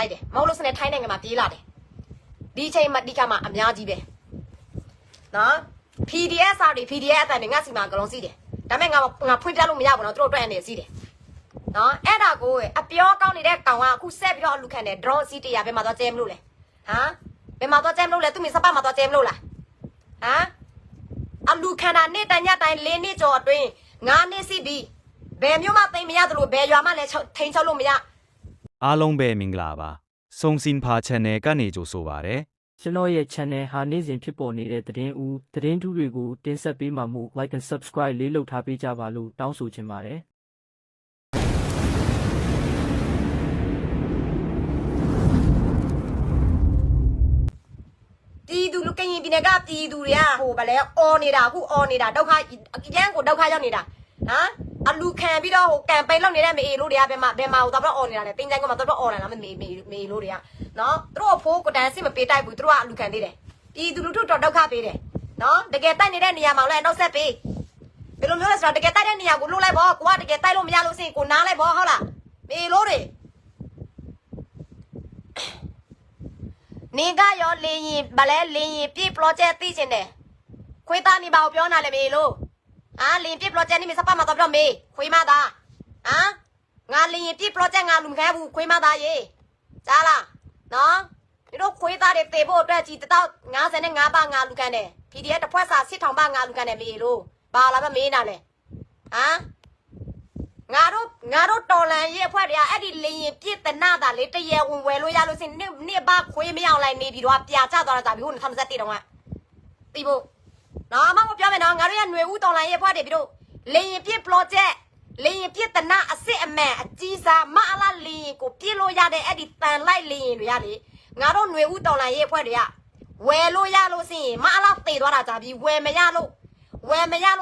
လိုက်တယ်မဟုတ်လို့စနေထိုင်းနိုင်ငံမှာပြေးလာတယ်ဒီချိန်မှာဒီကမှာအများကြီးပဲနော် PDF စာတွေ PDF အတန်တွေငါစီမှာကလုံးစီးတယ်ဒါပေမဲ့ငါဖွင့်ပြလို့မရဘူးနော်သူတို့အတွက်အနေစီးတယ်နော်အဲ့ဒါကိုအပြောကောင်းနေတဲ့ကောင်ကအခုဆက်ပြီးတော့လူခံတယ် drone စီးတရားဘယ်မှာတော့ကျဲမလို့လဲဟမ်ဘယ်မှာတော့ကျဲမလို့လဲသူမင်းစပတ်မှာတော့ကျဲမလို့လားဟမ်အလူခံတာနေ့တိုင်းညတိုင်း၄နှစ်ကျော်အတွင်း9နှစ်စီးပြီးဘယ်မျိုးမှသိမရသလိုဘယ်ရွာမှလည်းထိန်ချုပ်လို့မရအားလုံးပဲမင်္ဂလာပါစုံစင်ဖာ channel ကနေကြိုဆိုပါရစေကျွန်တော်ရဲ့ channel ဟာနေ့စဉ်ဖြစ်ပေါ်နေတဲ့သတင်းထူးတွေကိုတင်ဆက်ပေးမှာမို့ like and subscribe လေးလုပ်ထားပေးကြပါလို့တောင်းဆိုချင်ပါတယ်တီးသူလူကရင်ပြည်နယ်ကတီးသူတွေကဟိုဗလဲအော်နေတာအခုအော်နေတာဒုက္ခအကျန်းကိုဒုက္ခရောက်နေတာဟမ်အလူခံပြီးတော့ဟိုကမ်ပိန်းလုပ်နေတဲ့မေအေလို့တွေကဘယ်မှာဟိုတော့အော်နေတာလဲတင်းတိုင်းကမှတော့အော်နေတာမေလို့တွေကနော်သူတို့ဖိုးကတန်းစစ်မပေးတိုက်ဘူးသူတို့ကအလူခံသေးတယ်တီးသူလူထုတော့ဒုက္ခပေးတယ်နော်တကယ်တိုက်နေတဲ့နေရာမှာလည်းနောက်ဆက်ပေးဘယ်လိုမျိုးလဲဆိုတော့တကယ်တိုက်တဲ့နေရာကိုလှုပ်လိုက်ပေါ့ကိုကတကယ်တိုက်လို့မရလို့စင်ကိုနားလိုက်ပေါ့ဟုတ်လားမေလို့တွေနေကရောလင်းရင်ဗလဲလင်းရင်ပြည့် project သိချင်တယ်ခွေးသားနေပါကိုပြောနာလဲမေလို့လင်းပြည့် project นี่มีစပတ်မှာတော့ပြောမေခွေးမသားငါလင်းရင်ပြည့် project ငါလူမခဲဘူးခွေးမသားရေကြားလားနော်ဒီတို့ခွေးသားတွေတေဖို့အတွက်ကြီး1055ပါငါလူကန်တယ် PDF တစ်ဖွဲ့စာ8000ပါငါလူကန်တယ်မေလို့ဘာလာမမေးနာလဲငါတို့တော်လန်ရဲ့အဖွဲ့တွေကအဲ့ဒီလင်းရင်ပြည့်တနာတာလေတရေဝင်ဝယ်လို့ရလို့စင်နှစ်ပါခွေးမအောင်လိုက်နေပြီးတော့ပြာချသွားတာဒါပြီးဟို2021တုန်းကတီးဖို့နော်မပြောမယ်နော်ငါတို့ရຫນွေဦးတော်လန်ရဲ့အဖွဲ့တွေပြီးတော့လင်းရင်ပြည့် project လင်းရင်ပြည့်တနာအစစ်အမှန်အကြီးစားမအလားလင်းရင်ကိုပြည့်လို့ရတဲ့အဲ့ဒီတန်လိုက်လင်းရင်တွေရလေငါတို့ຫນွေဦးတော်လန်ရဲ့အဖွဲ့တွေကဝယ်လို့ရလို့စင်မအလားသေသွားတာကြပြီးဝယ်မရလို့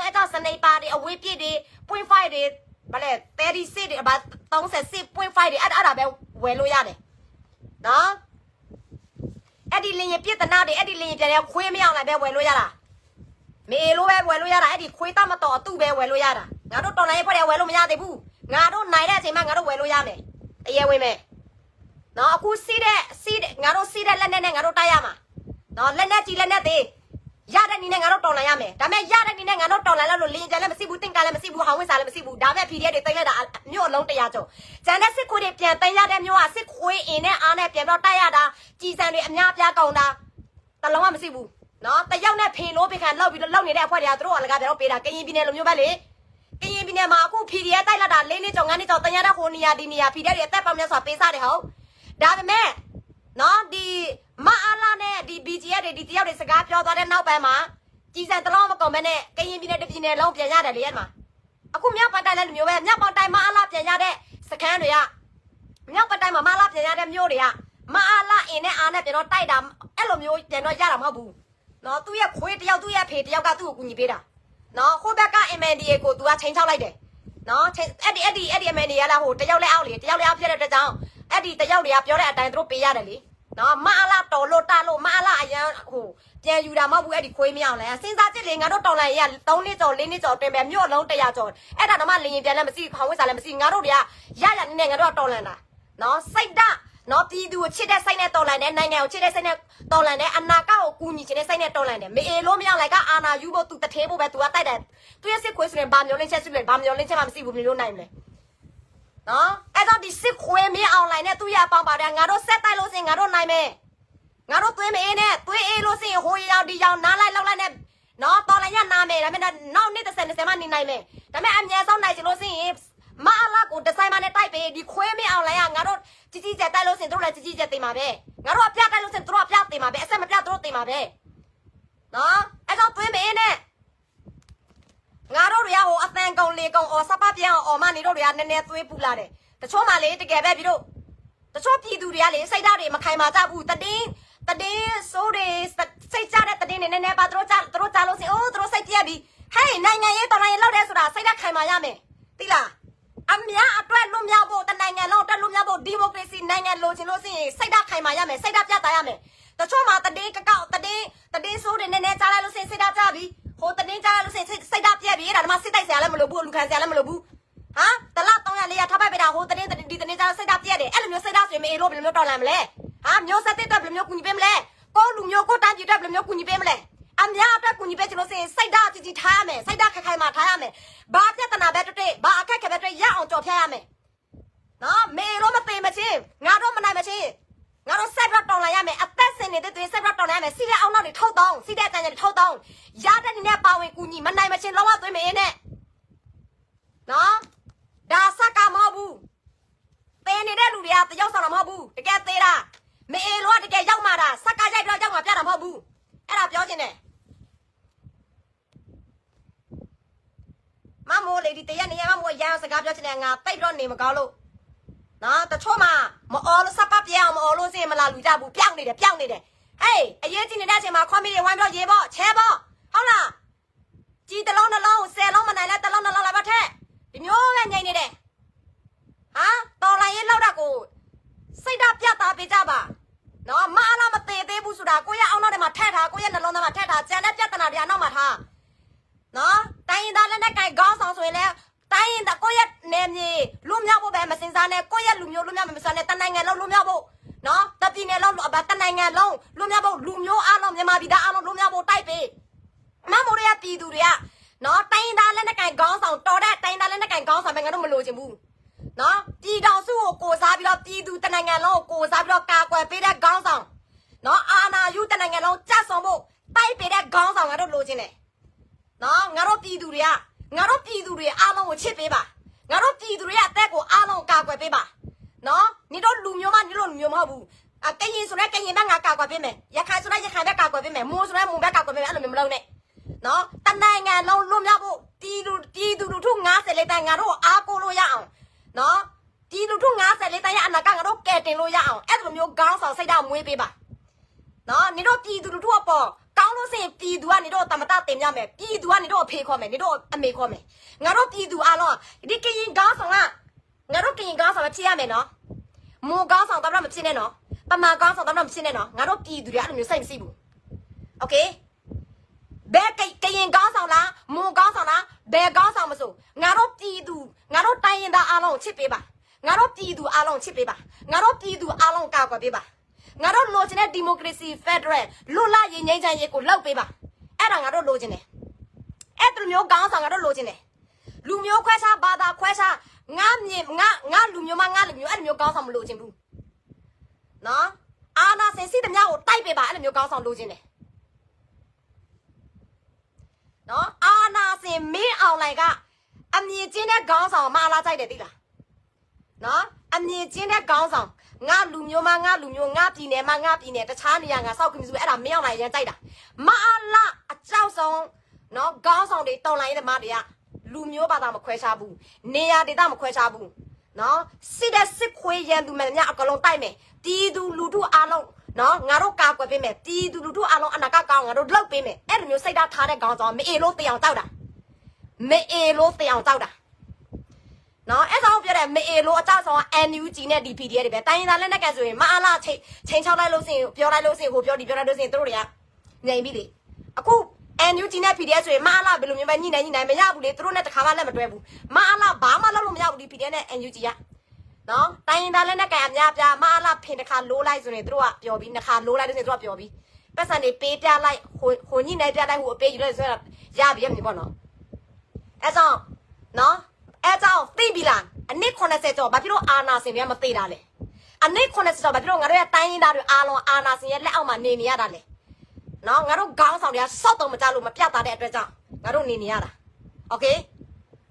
အဲ့တော့စနေပါတွေအဝေးပြည့်တွေ .5 တွေဘာလဲ36တွေဘာ36.5တွေအဲ့ဒါပဲဝယ်လို့ရတယ်နော်အဲ့ဒီလင်းရပြစ်တနာတွေအဲ့ဒီလင်းရပြန်ရခွေးမအောင်လိုက်ပဲဝယ်လို့ရတာမေလိုပဲဝယ်လို့ရတာအဲ့ဒီခွေးတမတော်အတုပဲဝယ်လို့ရတာငါတို့တော်လိုင်းဖွဲ့တယ်ဝယ်လို့မရသေးဘူးငါတို့နိုင်တဲ့အချိန်မှာငါတို့ဝယ်လို့ရမယ်အရေးဝင်မယ်နော်အခုစီးတဲ့ငါတို့စီးတဲ့လက်နဲ့ငါတို့တိုက်ရမှာနော်လက်နဲ့ကြီးလက်နဲ့သေးရတဲ့နီးနဲ့ငါတို့တော်လာရမယ်ဒါပေမဲ့ရတဲ့နီးနဲ့ငါတို့တော်လာလို့လင်းကြလည်းမရှိဘူးတင့်ကလည်းမရှိဘူးဟောင်းဝင်းစားလည်းမရှိဘူးဒါပေမဲ့ PDF တွေတိတ်လိုက်တာမြို့အလုံး100ကျော်ကျန်တဲ့စစ်ခွေးတွေပြန်တိတ်ရတဲ့မြို့ကစစ်ခွေးအင်းနဲ့အားနဲ့ပြန်တော့တိုက်ရတာကြီးစံတွေအများပြားကောင်းတာတလုံးဝမရှိဘူးနော်တယောက်နဲ့ဖေလို့ဖေခံလောက်ပြီးလောက်နေတဲ့အဖွဲ့တွေကသူတို့အလကားပြန်တော့ပေးတာကရင်ပြည်နယ်လိုမျိုးပဲလေကရင်ပြည်နယ်မှာအခု PDF တိုက်လာတာ4နှစ်ကျော်5နှစ်ကျော်တင်ရတဲ့ဟိုနေရာဒီနေရာ PDF တွေအသက်ပေါင်းများစွာပေးစားတယ်ဟုတ်ဒါပေမဲ့နော်ဒီမအားလာနဲ့ဒီ BGF တွေဒီတယောက်တွေစကားပြောသွားတဲ့နောက်ပိုင်းမှာကြီးစံတလုံးမကုန်မဲနဲ့ကရင်ပြည်နယ်တပြည်နယ်လုံးပြန်ရတယ်လေအဲ့မှာအခုမြောက်ပတ်တိုင်းလည်းမျိုးပဲမြောက်ပတ်တိုင်းမအားလာပြန်ရတဲ့စခန်းတွေကမြောက်ပတ်တိုင်းမှာမအားလာပြန်ရတဲ့မျိုးတွေကမအားလာအင်းနဲ့အားနဲ့ပြန်တော့တိုက်တာအဲ့လိုမျိုးပြန်တော့ရတာမဟုတ်ဘူးနော်သူ့ရဲ့ခွေးတယောက်သူ့ရဲ့ဖေတယောက်ကသူ့ကိုကူညီပေးတာနော်ဟိုဘက်က MNDA ကိုသူကချိန်ချောက်လိုက်တယ်နော်အဲ့ဒီ MNDA ကလာဟိုတယောက်လဲအောက်လေတယောက်လဲအောက်ဖြစ်တဲ့အတွက်ကြောင့်အဲ့ဒီတယောက်တွေကပြောတဲ့အတိုင်းသူတို့ပေးရတယ်လေနော်မအားလာတော်လို့တလို့မအားလာအရန်ဟိုပြန်ယူတာမဟုတ်ဘူးအဲ့ဒီခွေးမအောင်လဲစဉ်းစားကြည့်လေငါတို့တော်လိုင်းရ3နှစ်ကျော်4နှစ်ကျော်တွင်ပဲမြို့အလုံး100ကျော်အဲ့ဒါတော့မှလင်းရင်ပြန်လဲမရှိခေါင်းဝစ်စားလဲမရှိငါတို့တွေကရနေငါတို့ကတော်လန်တာနော်စိတ်ဓာတ်နော်ပြည်သူကိုချစ်တဲ့စိတ်နဲ့တော်လန်တဲ့နိုင်ငံကိုချစ်တဲ့စိတ်နဲ့တော်လန်တဲ့အနာဂတ်ကိုကူညီချင်တဲ့စိတ်နဲ့တော်လန်တယ်မေအေလို့မရလိုက်ကအာနာယူဖို့သူတထဲဖို့ပဲသူကတိုက်တယ်သူရဲ့စစ်ခွေးဆိုရင်ဘာမျိုးလင်းချက်ရှိလဲဘာမျိုးလင်းချက်မှမရှိဘူးမျိုးနိုင်မလဲနော်အဲ့တော့ဒီစစ်ခွေးမင်းအောင်လိုင်းနဲ့သူရအပေါင်းပါတယ်ငါတို့ဆက်တိုက်လို့စင်ငါတို့နိုင်မယ်ငါတို့သွေးမအေးနဲ့သွေးအေးလို့စင်ဟိုရောင်ဒီရောင်နားလိုက်လောက်လိုက်နဲ့နော်တော်လိုင်းရနားမယ်ဒါပေမဲ့နောက်နေ့30မှနေနိုင်မယ်ဒါပေမဲ့အမြဲဆုံးနိုင်ချင်လို့စင်မအလာကိုဒီဇိုင်မာနဲ့တိုက်ပေးဒီခွေးမင်းအောင်လိုင်းကငါတို့ကြီးကျယ်တိုက်လို့စင်တို့လည်းကြီးကျယ်သိမှာပဲငါတို့အပြတိုက်လို့စင်တို့အပြသိမှာပဲအဆက်မပြတို့သိမှာပဲနော်အဲ့တော့သွေးမအေးနဲ့ငါတို့တွေကဟိုအတန်ကုံလေကုံအော်စပပြန်အောင်မနေတို့တွေကနည်းနည်းသွေးပူလာတယ်တချို့မှလေတကယ်ပဲပြီးတော့တချို့ပြည်သူတွေကလေစိတ်ဓာတ်တွေမခိုင်မာကြဘူးတတင်းစိုးတွေစိတ်ကြတဲ့တတင်းတွေနည်းနည်းပါတို့ကြလို့စင်အိုးတို့စိတ်ပြက်ပြီးဟဲ့နိုင်ငံရေးတော်နိုင်ငံလောက်တဲ့ဆိုတာစိတ်ဓာတ်ခိုင်မာရမယ်သိလားအများအတွက်လွတ်မြောက်ဖို့တနိုင်ငံလုံးတက်လွတ်မြောက်ဖို့ဒီမိုကရေစီနိုင်ငံလိုချင်လို့စင်စိတ်ဓာတ်ခိုင်မာရမယ်စိတ်ဓာတ်ပြတ်သားရမယ်တချို့မှတတင်းကောက်တတင်းစိုးတွေနည်းနည်းကြားလိုက်လို့စင်စိတ်ဓာတ်ကြပြီဟိုတတင်းကြားလိုက်လို့စင်စိတ်ဓာတ်ပြက်ပြီအဲ့ဒါမှစစ်တိုက်စရာလည်းမလိုဘူးလူခံစရာလည်းမလိုဘူး တလား300 400ထားပိုက်ပေးတာဟိုတင်းဒီတင်းကြစိတ်ဓာတ်ပြက်တယ်အဲ့လိုမျိုးစိတ်ဓာတ်ဆိုရင်မေလို့ဘယ်လိုမျိုးတော်လာမလဲမျိုးဆက်တဲ့အတွက်ဘယ်လိုမျိုးကူညီပေးမလဲကိုလူမျိုးကိုတန်းကြည့်တဲ့ဘယ်လိုမျိုးကူညီပေးမလဲအများအတွက်ကူညီပေးချင်လို့ဆိုရင်စိတ်ဓာတ်ကြီးထားရမယ်စိတ်ဓာတ်ခိုင်မာထားရမယ်ဘာပြဿနာပဲတွေ့ဘာအခက်ခဲပဲတွေ့ရအောင်ကြော်ဖြတ်ရမယ်နော်မေလို့မသိမချင်းငါတို့မနိုင်မချင်းငါတို့ဆက်ပြီးတော်လာရမယ်အသက်စင်နေတဲ့တွေဆက်ပြီးတော်လာရမယ်စီးတဲ့အောင်နောက်တွေထုတ်တောင်းစီးတဲ့အတန်တွေထုတ်တောင်းရတဲ့နေနဲ့ပါဝင်ကူညီမနိုင်မချင်းလောကသွင်းမင်းနဲ့နော်ဒါစကားမဟုတ်ဘူးတင်းနေတဲ့လူတွေကတယောက်ဆောင်တာမဟုတ်ဘူးတကယ်သေးတာမေလို့ကတကယ်ရောက်มาတာစကားရိုက်တော့ရောက်มาပြတာမဟုတ်ဘူးအဲ့ဒါပြောချင်တယ်မမိုးလေဒီတရက်နေရမမိုးရအောင်စကားပြောချင်တယ်ငါတိတ်တော့နေမကောင်းလို့နော်တချို့မှာမအော်လို့စပတ်ပြအောင်မအော်လို့စင်မလာလူကြဘူးပြောင်းနေတယ်ဟေးအရေးကြီးနေတဲ့အချိန်မှာခွန်မီတွေဝိုင်းပြောရေပေါ့ချဲပေါ့ဟုတ်လားကြီးတစ်လုံးနှလုံး10လုံးမနိုင်လဲတစ်လုံးနှလုံးလာပါထက်ဒီမျိုးပဲငိမ့်နေတယ်တော်လိုင်းရေးလောက်တာကိုစိတ်ဓာတ်ပြတာပေးကြပါနော်မအားလားမသေးသေးဘူးဆိုတာကိုရအောင်တော့ဒီမှာထက်ထားကိုရနှလုံးသားမှာထက်ထားကျန်တဲ့ပြဿနာတွေအနောက်မှာထားနော်တိုင်းရင်သားလက်နဲ့ကင်ခေါင်းဆောင်ဆိုရင်လည်းတိုင်းရင်သားကိုရနေမြေလူမြောက်ဖို့ပဲမစင်စားနဲ့ကိုရလူမျိုးလူမြောက်မစင်စားနဲ့တနိုင်ငံလုံးလူမြောက်ဖို့နော်တပြည်နယ်လုံးတနိုင်ငံလုံးလူမြောက်ဖို့လူမျိုးအားလုံးမြန်မာပြည်သားအားလုံးလူမြောက်ဖို့တိုက်ပေးမမိုးရပြည်သူတွေကနော်တိုင်းရင်သားလက်နဲ့ကင်ခေါင်းဆောင်တော်တဲ့တိုင်းသားလက်နဲ့ကင်ခေါင်းဆောင်ပဲငါတို့မလိုချင်ဘူးနော်ပြည်တော်စုကိုစားပြီးတော့ပြည်သူတနိုင်ငံလုံးကိုစားပြီးတော့ကာကွယ်ပေးတဲ့ခေါင်းဆောင်နော်အာနာယူတနိုင်ငံလုံးကြက်ဆောင်ဖို့တိုက်ပေးတဲ့ခေါင်းဆောင်ငါတို့လိုချင်တယ်နော်ငါတို့ပြည်သူတွေအားလုံးကိုချစ်ပေးပါငါတို့ပြည်သူတွေရဲ့အသက်ကိုအားလုံးကာကွယ်ပေးပါနော်ညီတို့လူမျိုးမညီတို့လူမျိုးမဟုတ်ဘူးကရင်ဆိုတဲ့ကရင်ဘက်ငါကာကွယ်ပေးမယ်ရခိုင်ဆိုတဲ့ရခိုင်ဘက်ကာကွယ်ပေးမယ်မိုးဆိုတဲ့မိုးဘက်ကာကွယ်ပေးမယ်အဲ့လိုမျိုးမလုပ်နဲ့နော်တနိုင်ငံလုံးလွတ်မြောက်ဖို့ပြည်သူလူထု90လေးတန်းငါတို့အားကိုးလို့ရအောင်နော်ဒီလူထု90လေးတန်းရဲ့အနာကငါတို့ကဲတင်လို့ရအောင်အဲ့လိုမျိုးခေါင်းဆောင်စိတ်ဓာတ်မွေးပေးပါနော်နေတော့ပြည်သူလူထုအပေါ်ကောင်းလို့စရင်ပြည်သူကနေတော့တမတတင်ရမယ်ပြည်သူကနေတော့အဖေခေါ်မယ်နေတော့အမေခေါ်မယ်ငါတို့ပြည်သူအားလုံးဒီကရင်ခေါင်းဆောင်ကငါတို့ကရင်ခေါင်းဆောင်ဖြစ်ရမယ်နော်မိုးခေါင်းဆောင်တော့မဖြစ်နဲ့နော်ပမာခေါင်းဆောင်တော့မဖြစ်နဲ့နော်ငါတို့ပြည်သူတွေအဲ့လိုမျိုးစိတ်မရှိဘူးโอเคဘယ်ကရင်ခေါင်းဆောင်လားမိုးခေါင်းဆောင်လားဘယ်ခေါင်းဆောင်မဆိုငါတို့ပြည်သူငါတို့တိုင်းရင်သားအားလုံးချစ်ပေးပါငါတို့ပြည်သူအားလုံးချစ်ပေးပါငါတို့ပြည်သူအားလုံးကာကွယ်ပေးပါငါတို့လိုချင်တဲ့ဒီမိုကရေစီဖက်ဒရယ်လွတ်လပ်ရေးငြိမ်းချမ်းရေးကိုလောက်ပေးပါအဲ့ဒါငါတို့လိုချင်တယ်အဲ့လိုမျိုးခေါင်းဆောင်ငါတို့လိုချင်တယ်လူမျိုးခွဲခြားဘာသာခွဲခြားငါလူမျိုးမငါလူမျိုးအဲ့လိုမျိုးခေါင်းဆောင်မလိုချင်ဘူးနော်အာနာစင်စီတများကိုတိုက်ပေးပါအဲ့လိုမျိုးခေါင်းဆောင်လိုချင်တယ်နော်အာနာစင်မင်းအောင်လိုက်ကအမြင့်ကျင်းတဲ့ခေါင်းဆောင်မအားလားကြိုက်တယ်သိလားနော်အမြင့်ကျင်းတဲ့ခေါင်းဆောင်ငါလူမျိုးမငါလူမျိုးငါပြည်နယ်မငါပြည်နယ်တခြားနေရာငါစောက်ခင်စုအဲ့ဒါမင်းအောင်လိုက်ရန်ကြိုက်တာမအားလားအကြောက်ဆုံးနော်ခေါင်းဆောင်တွေတော်လိုင်းတဲ့မားတွေကလူမျိုးဘာသာမခွဲခြားဘူးနေရာဒေသမခွဲခြားဘူးနော်စစ်တဲ့စစ်ခွေးရန်သူမှန်များအကလုံးတိုက်မယ်ပြည်သူလူထုအားလုံးနော်ငါတို့ကာကွယ်ပေးမယ်ပြည်သူလူထုအားလုံးအနာကကောင်းငါတို့လောက်ပေးမယ်အဲ့လိုမျိုးစိတ်ဓာတ်ထားတဲ့ခေါင်းဆောင်မအေလို့တေအောင်တောက်တာမအေလို့တေအောင်တောက်တာနော်အဲ့ဆောင်ပြောတယ်မအေလို့အကြောက်ဆောင်က NUG နဲ့ DPDF တွေပဲတိုင်းရင်းသားလက်နက်ကဆိုရင်မအားလားချိန်ချောက်လိုက်လို့စင်ပြောလိုက်လို့စင်ဟိုပြောဒီပြောလိုက်လို့စင်တို့တွေကငြိမ်ပြီလေအခု NUG နဲ့ PDF ဆိုရင်မအားလားဘယ်လိုမျိုးပဲညှိနိုင်မရဘူးလေတို့နဲ့တခါမှလက်မတွဲဘူးမအားလားဘာမှလုပ်လို့မရဘူးဒီ PDF နဲ့ NUG ကနော်တိုင်းရင်းသားလက်နက်ကအများပြားမအားလားဖင်တစ်ခါလိုးလိုက်ဆိုရင်တို့ကပျော်ပြီးတစ်ခါလိုးလိုက်လို့စင်တို့ကပျော်ပြီးပတ်စံတွေပေးပြလိုက်ဟိုညှိနေပြလိုက်ဟိုအပေးယူလိုက်ဆိုတော့ရပြီရပြီပေါ့နော်အဲ့ကြောင့်နော်အဲ့ကြောင့်သိပြီလားအနည်း80ကျော်ဘာဖြစ်လို့အာနာစင်တွေကမသိတာလဲအနည်း80ကျော်ဘာဖြစ်လို့ငါတို့ရဲ့တိုင်းရင်းသားတွေအားလုံးအာနာစင်ရဲ့လက်အောက်မှာနေနေရတာလဲနော်ငါတို့ခေါင်းဆောင်တွေကစောက်တော့မကြလို့မပြတ်သားတဲ့အတွက်ကြောင့်ငါတို့နေနေရတာโอเค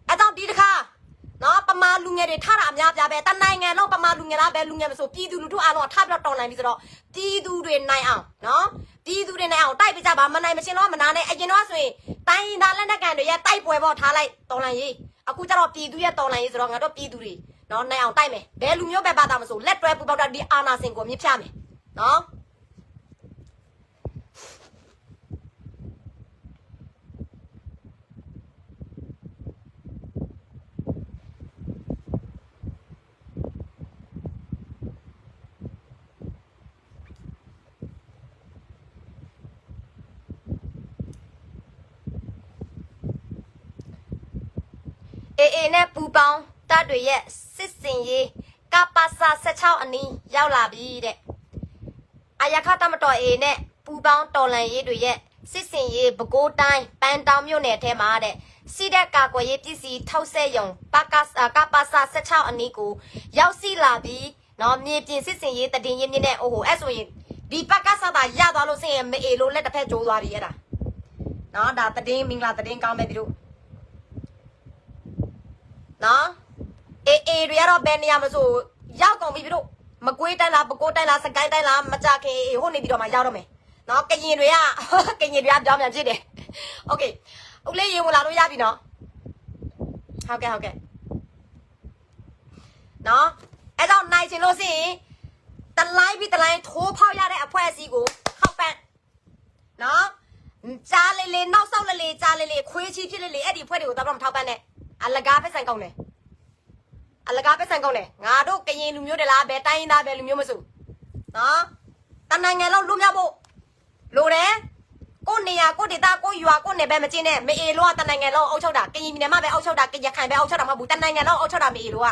အဲ့ကြောင့်ဒီတစ်ခါနော်ပမာလူငယ်တွေထားတာအများပြားပဲတနိုင်ငံလုံးပမာလူငယ်လားပဲလူငယ်မဆိုပြည်သူလူထုအားလုံးကထားပြီးတော့တော်နိုင်ပြီဆိုတော့ပြည်သူတွေနိုင်အောင်နော်ပြည်သူတွေနိုင်အောင်တိုက်ပြကြပါမနိုင်မချင်းတော့မနာနဲ့အရင်တော့ဆိုရင်တိုင်းရင်းသားလက်နက်ကန်တွေရဲ့တိုက်ပွဲပေါ်ထားလိုက်တော်နိုင်ရေးအခုကျတော့ပြည်သူရဲ့တော်လိုင်းရေးဆိုတော့ငါတို့ပြည်သူတွေနော်နိုင်အောင်တိုက်မယ်ဘယ်လူမျိုးပဲဘာသာမဆိုလက်တွဲပူပေါက်တာဒီအာနာစင်ကိုမြစ်ဖြမယ်နော်အေးနဲ့ပူပေါင်း တာတွေရဲ့စစ်စင်ရေးကပါစာ16အနီးရောက်လာပြီတဲ့အယခတမတော်အေနဲ့ပူပေါင်းတော်လန်ရေးတွေရဲ့စစ်စင်ရေးပဲခူးတိုင်းပန်းတောင်မြို့နယ်ထဲမှာတဲ့စီးတဲ့ကာကွယ်ရေးပစ္စည်းထောက်ဆက်ယုံကပါစာ16အနီးကိုရောက်စီလာပြီနော်မြေပြင်စစ်စင်ရေးတည်င်းရင်းမြင့်နဲ့အိုးဟိုအဲ့ဆိုရင်ဒီပကစားတာရသွားလို့စင်ရမအေလို့လက်တစ်ဖက်ကျိုးသွားပြီအဲ့ဒါနော်ဒါတည်င်းမင်္ဂလာတည်င်းကောင်းမဲ့ပြီတို့နော်အေတွေကတော့ဘယ်နေရာမလို့ရောက်ကုန်ပြီပြီတို့မကွေးတိုင်းလားပဲခူးတိုင်းလားစကိုင်းတိုင်းလားမကြခင်ဟိုနေပြီးတော့မှရောက်တော့မယ်နော်ကရင်တွေကပြောင်းပြန်ဖြစ်တယ်โอเคဦးလေးရေဝင်လာလို့ရပြီနော်ဟုတ်ကဲ့နော်အဲ့တော့နိုင်ချင်လို့ရှိရင်တလိုင်းပြီးတလိုင်းထိုးဖောက်ရတဲ့အဖွဲအစည်းကိုခောက်ပန်းနော်ကြားလေးနောက်ဆောက်လေးကြားလေးခွေးချီဖြစ်လေးအဲ့ဒီဖွဲတွေကိုတော့မထောက်ပန်းနဲ့အလကားပဲဆိုင်ကောင်းတယ်အလကားပဲဆိုင်ကောင်းတယ်ငါတို့ကရင်လူမျိုးတွေလားဘယ်တိုင်းရင်းသားပဲလူမျိုးမစုနော်တနိုင်ငံလုံးလူမျိုးဖို့လိုတယ်ကိုနေရကိုဒေတာကိုရွာကိုနေပဲမချင်းနဲ့မအေလို့ကတနိုင်ငံလုံးအုပ်ချုပ်တာကရင်ပြည်နယ်မှာပဲအုပ်ချုပ်တာကရခိုင်ပဲအုပ်ချုပ်တာမဟုတ်ဘူးတနိုင်ငံလုံးအုပ်ချုပ်တာမအေလို့က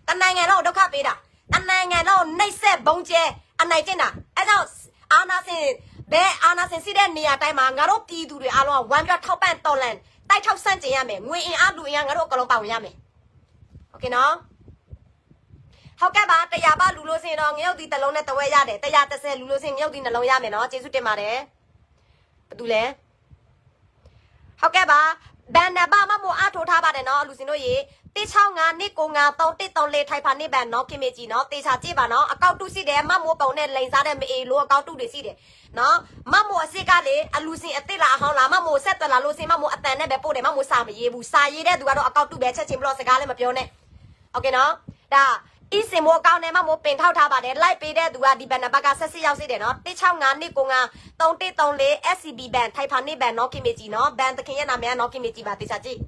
တနိုင်ငံလုံးဒုက္ခပေးတာတနိုင်ငံလုံးနှိပ်စက်ဘုံကျဲအနိုင်ကျင့်တာအဲကြောင့်အာနာစင်ဘဲအာနာစင်စီတဲ့နေရာတိုင်းမှာငါတို့ပြည်သူတွေအားလုံးကဝမ်းပြထောက်ပံ့တော်လန်တိုက်ထောက်ဆန့်ကျင်ရမယ်ငွေအင်အားလူအင်အားငါတို့အကလုံးပါဝင်ရမယ်โอเคနော်ဟုတ်ကဲ့ပါတရားပါလူလို့စင်တော့ငရုတ်ဒီတစ်လုံးနဲ့တဝဲရတယ်130လူလို့စင်ငရုတ်ဒီနှလုံးရမယ်နော်ကျေးဇူးတင်ပါတယ်ဘာတူလဲဟုတ်ကဲ့ပါဘန်နဘာမမို့အားထိုးထားပါတယ်နော်လူစင်တို့ရေ165နှစ်ကို93134ထိုင်ဖာနေဘန်နော်ခင်မေကြီးနော်တေချာကြည့်ပါနော်အကောက်တုရှိတယ်မမို့ပုံနဲ့လိန်စားတဲ့မအေလိုအကောက်တုတွေရှိတယ်နော်မမို့အစ်စ်ကလေအလူစင်အစ်စ်လာအဟောင်းလာမမို့ဆက်သွယ်လာလို့စင်မမို့အတန်နဲ့ပဲပို့တယ်မမို့စာမရေးဘူးစာရေးတဲ့သူကတော့အကောက်တုပဲချက်ချင်းဘလို့စကားလည်းမပြောနဲ့โอเคနော်ဒါဤစင်မို့ကောင်းတယ်မမို့ပင်ထောက်ထားပါတယ်လိုက်ပေးတဲ့သူကဒီဘန်နဘာကဆက်စစ်ရောက်စီတယ်နော်165နှစ်ကို93134 SCB ဘန်ထိုင်ဖာနေဘန်နော်ခင်မေကြီးနော်ဘန်တခင်ရဲ့နာမည်ကနော်ခင်မေကြီးပါတေချာကြည့်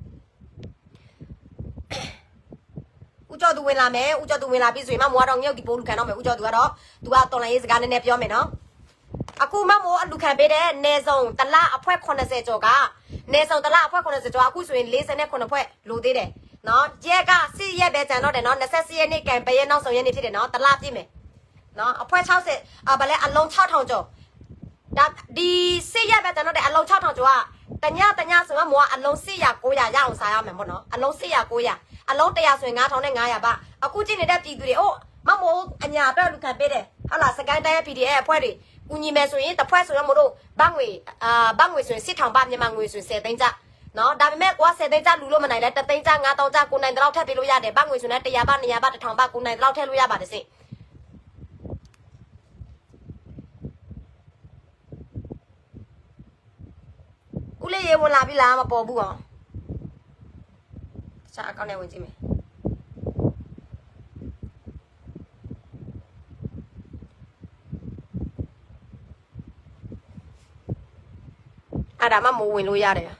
ဦးကျော်သူဝင်လာမယ်ဦးကျော်သူဝင်လာပြီဆိုရင်မမိုးကတော့ငုတ်ဒီပိုးလူခံတော့မယ်ဦးကျော်သူကတော့သူကတော်လိုင်းရေးစကားနည်းနည်းပြောမယ်နော်အခုမမိုးအလူခံပေးတဲ့နေစုံတလအဖွဲ80ကျော်ကနေစုံတလအဖွဲ80ကျော်အခုဆိုရင်49ဖွဲလိုသေးတယ်နော်ကျက်ကစစ်ရက်ပဲကြံတော့တယ်နော်24ရက်နေ့ကံပရဲနောက်ဆုံးရက်နေ့ဖြစ်တယ်နော်တလပြည့်မယ်နော်အဖွဲ60ဗလဲအလုံး6000ကျော်ဒါဒီစစ်ရက်ပဲကြံတော့တယ်အလုံး6000ကျော်ကတညဆိုမှမိုးကအလုံး900 900ရအောင်စားရမယ်ပေါ့နော်အလုံး900 900အလုံး100ဆိုရင်9500ပါအခုကြည့်နေတဲ့ပြည်သူတွေအိုးမမိုးအညာအတွက်လူခံပေးတယ်ဟုတ်လားစကိုင်းတိုင်းရဲ့ PDF အဖွဲ့တွေကူညီမယ်ဆိုရင်တစ်ဖွဲ့ဆိုရင်မို့လို့ဘတ်ငွေဆိုရင်1000ပါမြန်မာငွေဆိုရင်10သိန်းကျနော်ဒါပေမဲ့ကွာ10သိန်းကျလူလို့မနိုင်လဲ3သိန်းကျ5000ကျကိုနိုင်တော့ထပ်ပေးလို့ရတယ်ဘတ်ငွေဆိုရင်100ပါ200ပါ1000ပါကိုနိုင်တော့ထည့်လို့ရပါတယ်စိဦးလေးရေဝင်လာပြီလားမပေါ်ဘူးအောင်စာအကောင့်နဲ့ဝင်ကြည့်မယ်အဲ့ဒါမှမိုးဝင်လို့ရတယ်